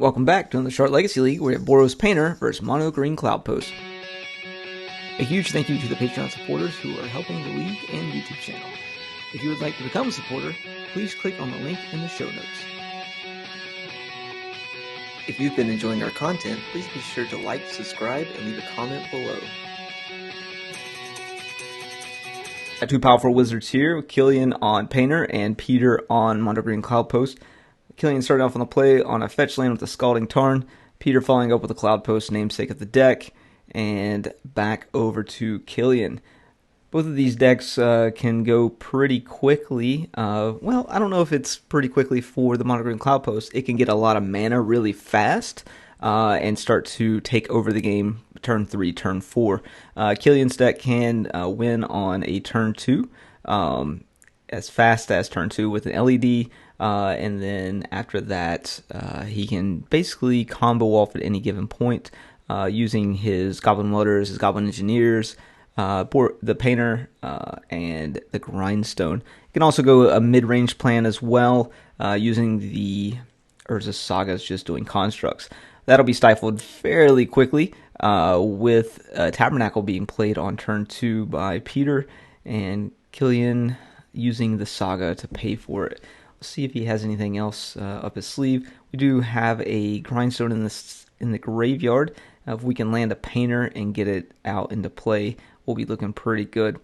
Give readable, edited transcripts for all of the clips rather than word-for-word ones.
Welcome back to the Short Legacy League. We're at Boros Painter versus Mono Green Cloudpost. A huge thank you to the Patreon supporters who are helping the league and YouTube channel. If you would like to become a supporter, please click on the link in the show notes. If you've been enjoying our content, please be sure to like, subscribe, and leave a comment below. Got two powerful wizards here, Killian on Painter and Peter on Mono Green Cloudpost. Killian started off on the play on a fetch land with a Scalding Tarn. Peter following up with a Cloudpost, namesake of the deck, and back over to Killian. Both of these decks can go pretty quickly. Well, I don't know if it's pretty quickly for the Mono Green Cloudpost. It can get a lot of mana really fast and start to take over the game turn 3, turn 4. Killian's deck can win on a turn 2 as fast as turn 2 with an LED. And then after that, he can basically combo off at any given point using his Goblin Welders, his Goblin Engineers, the Painter, and the Grindstone. You can also go a mid-range plan as well using the Urza Sagas, just doing constructs. That'll be stifled fairly quickly with Tabernacle being played on turn 2 by Peter, and Killian using the Saga to pay for it. See if he has anything else up his sleeve. We do have a Grindstone in the graveyard. If we can land a Painter and get it out into play, we'll be looking pretty good.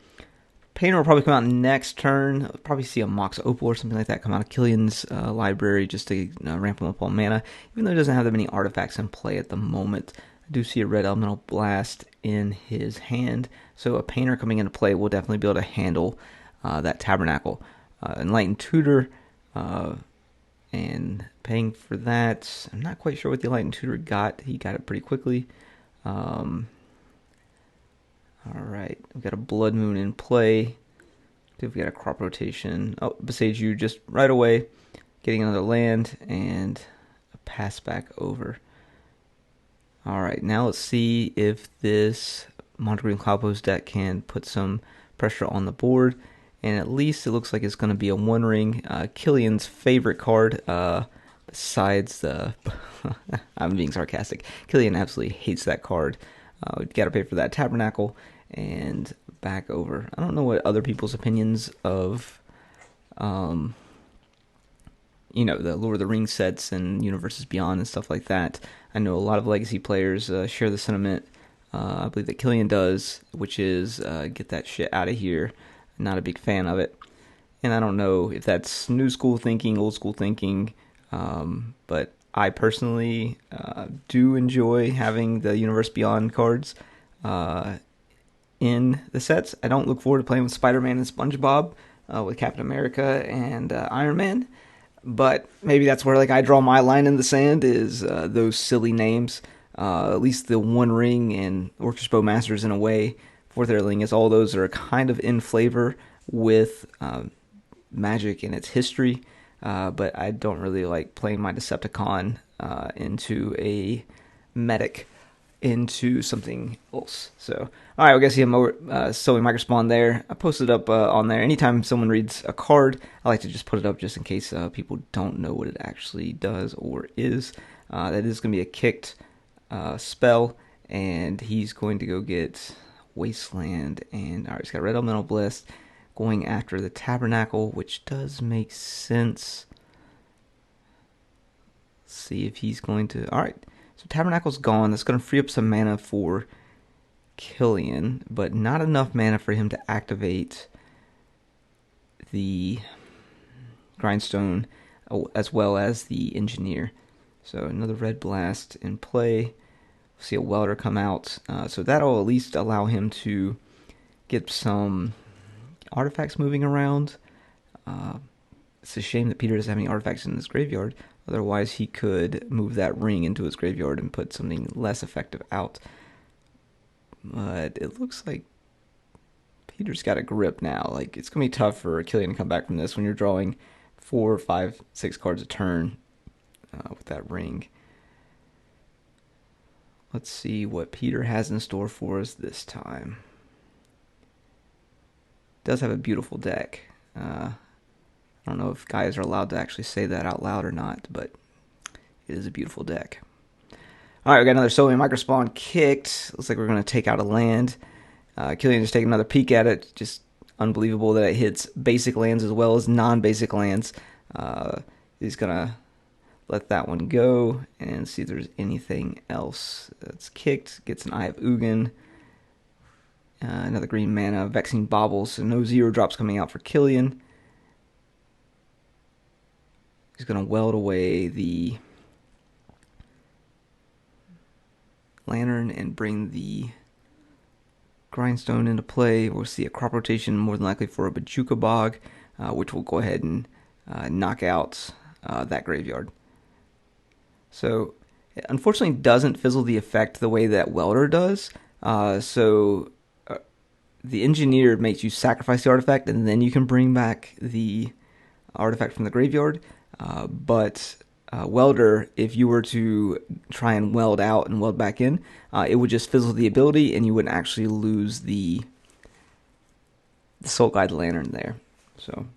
Painter will probably come out next turn. I'll probably see a Mox Opal or something like that come out of Killian's library just to ramp him up on mana, even though he doesn't have that many artifacts in play at the moment. I do see a Red Elemental Blast in his hand, so a Painter coming into play will definitely be able to handle that Tabernacle. Enlightened Tutor, and paying for that. I'm not quite sure what the Enlightened Tutor got. He got it pretty quickly. Alright, we've got a Blood Moon in play. We've got a Crop Rotation. Oh, Besage You just right away. Getting another land and a pass back over. Alright, now let's see if this Mono Green Cloudpost deck can put some pressure on the board. And at least it looks like it's going to be a One Ring. Killian's favorite card, besides the... I'm being sarcastic. Killian absolutely hates that card. We've got to pay for that Tabernacle and back over. I don't know what other people's opinions of, the Lord of the Rings sets and Universes Beyond and stuff like that. I know a lot of Legacy players share the sentiment. I believe that Killian does, which is get that shit out of here. Not a big fan of it, and I don't know if that's new school thinking, old school thinking, but I personally do enjoy having the Universe Beyond cards in the sets. I don't look forward to playing with Spider-Man and SpongeBob, with Captain America and Iron Man, but maybe that's where I draw my line in the sand is those silly names. At least the One Ring and Orcish Bowmasters in a way. Fourth Airling is all those are kind of in flavor with Magic and its history, but I don't really like playing my Decepticon into a Medic into something else. So, alright, I guess you have Sowing Microspawn there. I posted up on there. Anytime someone reads a card, I like to just put it up just in case people don't know what it actually does or is. That is going to be a kicked spell, and he's going to go get Wasteland, and alright, he's got Red Elemental Blast going after the Tabernacle, which does make sense. Let's see if he's going to... Alright, so Tabernacle's gone. That's going to free up some mana for Killian, but not enough mana for him to activate the Grindstone as well as the Engineer. So another Red Blast in play. See a Welder come out, so that'll at least allow him to get some artifacts moving around. It's a shame that Peter doesn't have any artifacts in his graveyard. Otherwise, he could move that ring into his graveyard and put something less effective out. But it looks like Peter's got a grip now. It's going to be tough for Killian to come back from this when you're drawing 4, 5, 6 cards a turn with that ring. Let's see what Peter has in store for us this time. Does have a beautiful deck. I don't know if guys are allowed to actually say that out loud or not, but It is a beautiful deck. All right, we got another Sylvan Microspawn kicked. Looks like we're going to take out a land. Killian just taking another peek at it. Just unbelievable that it hits basic lands as well as non-basic lands. He's going to let that one go and see if there's anything else that's kicked. Gets an Eye of Ugin. Another green mana, Vexing Baubles. So no 0-drops coming out for Killian. He's going to weld away the Lantern and bring the Grindstone into play. We'll see a crop rotation, more than likely for a Bajuka Bog, which will go ahead and knock out that graveyard. So it unfortunately doesn't fizzle the effect the way that Welder does. The Engineer makes you sacrifice the artifact, and then you can bring back the artifact from the graveyard. But Welder, if you were to try and weld out and weld back in, it would just fizzle the ability, and you wouldn't actually lose the Soul Guide Lantern there. So,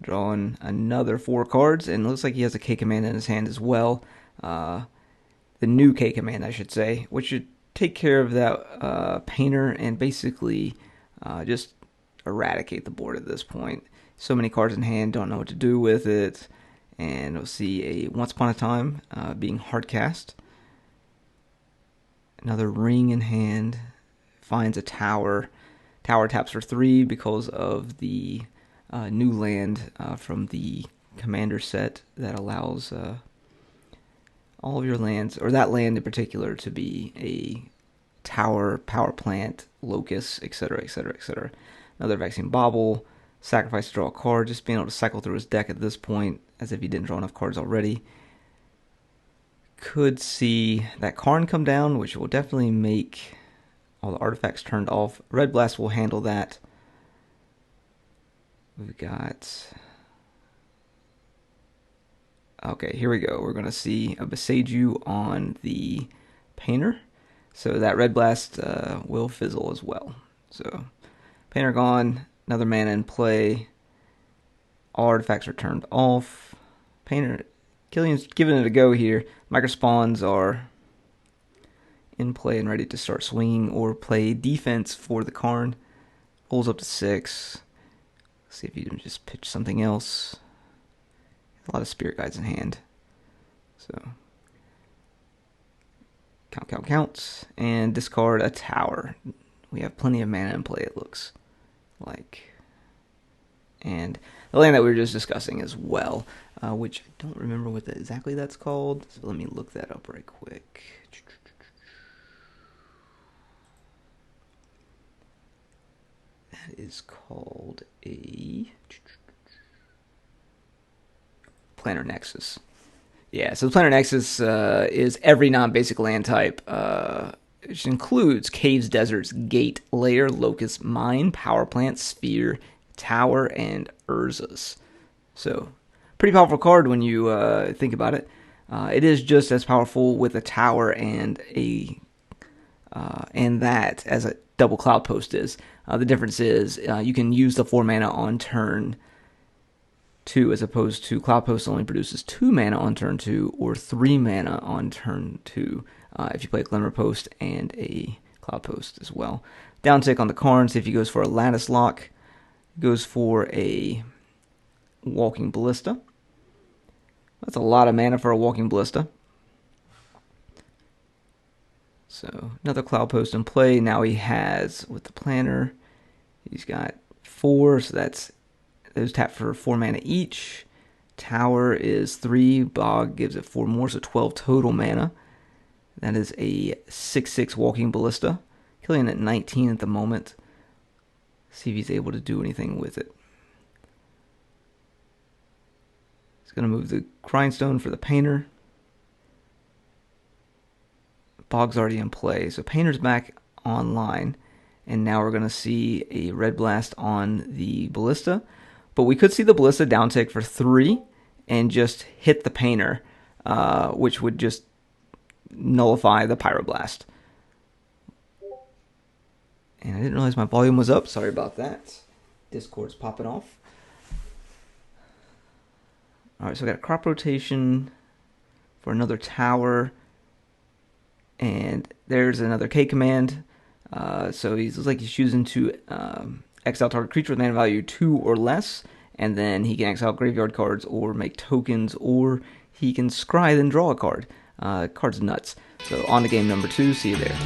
drawing another 4 cards, and it looks like he has a K command in his hand as well. The new K command, I should say, which should take care of that Painter and basically just eradicate the board at this point. So many cards in hand, don't know what to do with it. And we'll see a Once Upon a Time being hardcast. Another Ring in hand. Finds a Tower. Tower taps for 3 because of the new land from the Commander set that allows all of your lands, or that land in particular, to be a tower, power plant, locust, etc., etc., etc. Another Vexing Bauble. Sacrifice to draw a card, just being able to cycle through his deck at this point, as if he didn't draw enough cards already. Could see that Karn come down, which will definitely make all the artifacts turned off. Red Blast will handle that. We've got... Okay, here we go. We're going to see a Boseiju on the Painter. So that Red Blast will fizzle as well. So, Painter gone. Another mana in play. All artifacts are turned off. Painter, Killian's giving it a go here. Microspawns are in play and ready to start swinging or play defense for the Karn. Rolls up to 6. See if you can just pitch something else. A lot of Spirit Guides in hand. So, count. And discard a Tower. We have plenty of mana in play, it looks like. And the land that we were just discussing as well, which I don't remember what exactly that's called, so let me look that up right quick. That is called a Planar Nexus. Yeah, so the Planar Nexus is every non-basic land type, which includes caves, deserts, gate, lair, locust, mine, power plant, sphere, tower, and Urzas. So, pretty powerful card when you think about it. It is just as powerful with a tower and that as a double Cloudpost is. The difference is you can use the 4 mana on turn 2, as opposed to Cloudpost only produces 2 mana on turn 2 or 3 mana on turn 2. If you play a Glimmer Post and a Cloudpost as well. Downtick on the Karn, see if he goes for a Lattice Lock. Goes for a Walking Ballista. That's a lot of mana for a Walking Ballista. So, another Cloudpost in play. Now he has, with the Planner, he's got 4, so that's those tap for 4 mana each. Tower is 3, Bog gives it 4 more, so 12 total mana. That is a 6/6 Walking Ballista. Killian at 19 at the moment. See if he's able to do anything with it. He's going to move the Grindstone for the Painter. Bog's already in play, so Painter's back online. And now we're going to see a Red Blast on the Ballista. But we could see the Ballista downtick for 3 and just hit the Painter, which would just nullify the Pyroblast. And I didn't realize my volume was up. Sorry about that. Discord's popping off. Alright, so we got a crop rotation for another tower. And there's another K command. So he looks like he's choosing to exile target creature with mana value 2 or less. And then he can exile graveyard cards or make tokens, or he can scry then draw a card. Card's nuts. So on to game number 2. See you there.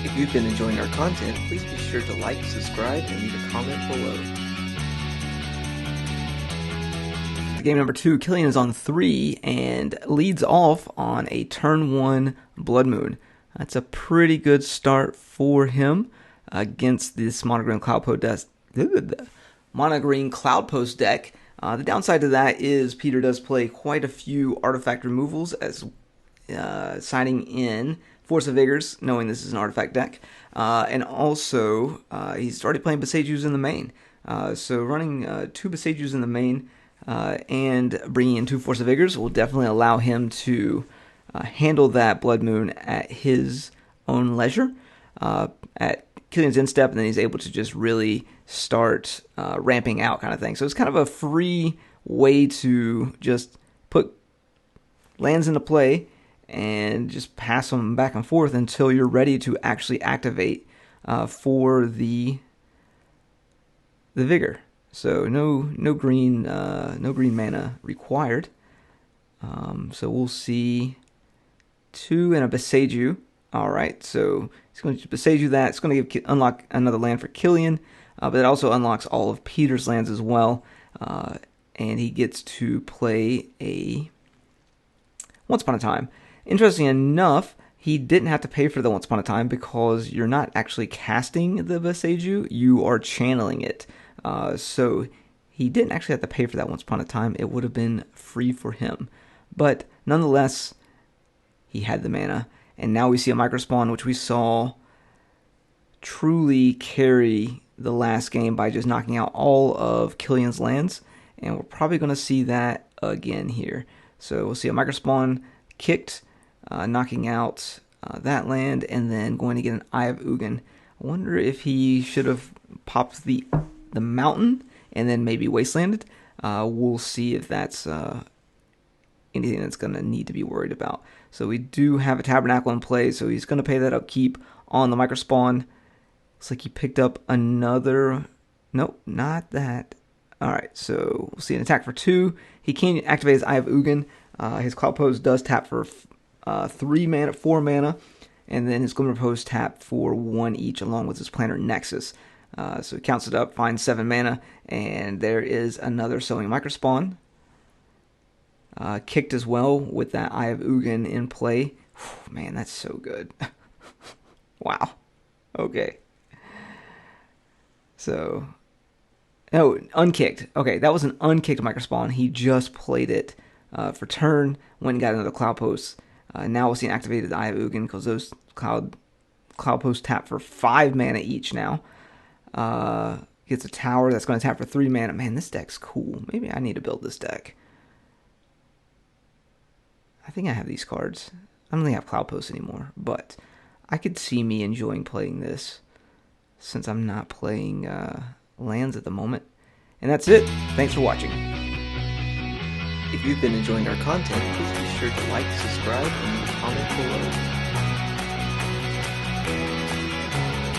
If you've been enjoying our content, please be sure to like, subscribe, and leave a comment below. Game number 2, Killian is on 3 and leads off on a turn 1 Blood Moon. That's a pretty good start for him against this Mono-Green Cloudpost deck. The downside to that is Peter does play quite a few artifact removals, as signing in Force of Vigors, knowing this is an artifact deck. And also, he's already playing Besejus in the main. So running 2 Besejus in the main and bringing in 2 Force of Vigors will definitely allow him to handle that Blood Moon at his own leisure, at Killian's instep, and then he's able to just really start ramping out kind of thing. So it's kind of a free way to just put lands into play and just pass them back and forth until you're ready to actually activate for the Vigor. So no green mana required. So we'll see 2 and a Beseju. All right, so he's going to Beseju that. It's going to unlock another land for Killian, but it also unlocks all of Peter's lands as well. And he gets to play a Once Upon a Time. Interesting enough, he didn't have to pay for the Once Upon a Time because you're not actually casting the Beseju, you are channeling it. So he didn't actually have to pay for that Once Upon a Time. It would have been free for him. But nonetheless, he had the mana. And now we see a Microspawn, which we saw truly carry the last game by just knocking out all of Killian's lands. And we're probably going to see that again here. So we'll see a Microspawn kicked, knocking out that land, and then going to get an Eye of Ugin. I wonder if he should have popped the mountain and then maybe wastelanded. We'll see if that's anything that's going to need to be worried about. So we do have a Tabernacle in play, so he's going to pay that upkeep on the Microspawn. Looks like he picked up another... Nope, not that. Alright, so we'll see an attack for 2. He can activate his Eye of Ugin. His Cloudpost does tap for 4 mana, and then his Glimmer Post tap for 1 each, along with his Planar Nexus. So he counts it up, finds 7 mana, and there is another Sowing Microspawn. Kicked as well with that Eye of Ugin in play. Whew, man, that's so good. Wow. Okay. So... Oh, unkicked. Okay, that was an unkicked Microspawn. He just played it for turn, went and got another Cloudpost. Now we'll see an activated Eye of Ugin, because those Cloudposts tap for 5 mana each now. Gets a tower that's going to tap for 3 mana. Man, this deck's cool. Maybe I need to build this deck. I think I have these cards. I don't think I have Cloudpost anymore, but I could see me enjoying playing this since I'm not playing lands at the moment. And that's it. Thanks for watching. If you've been enjoying our content, please be sure to like, subscribe, and leave a comment below.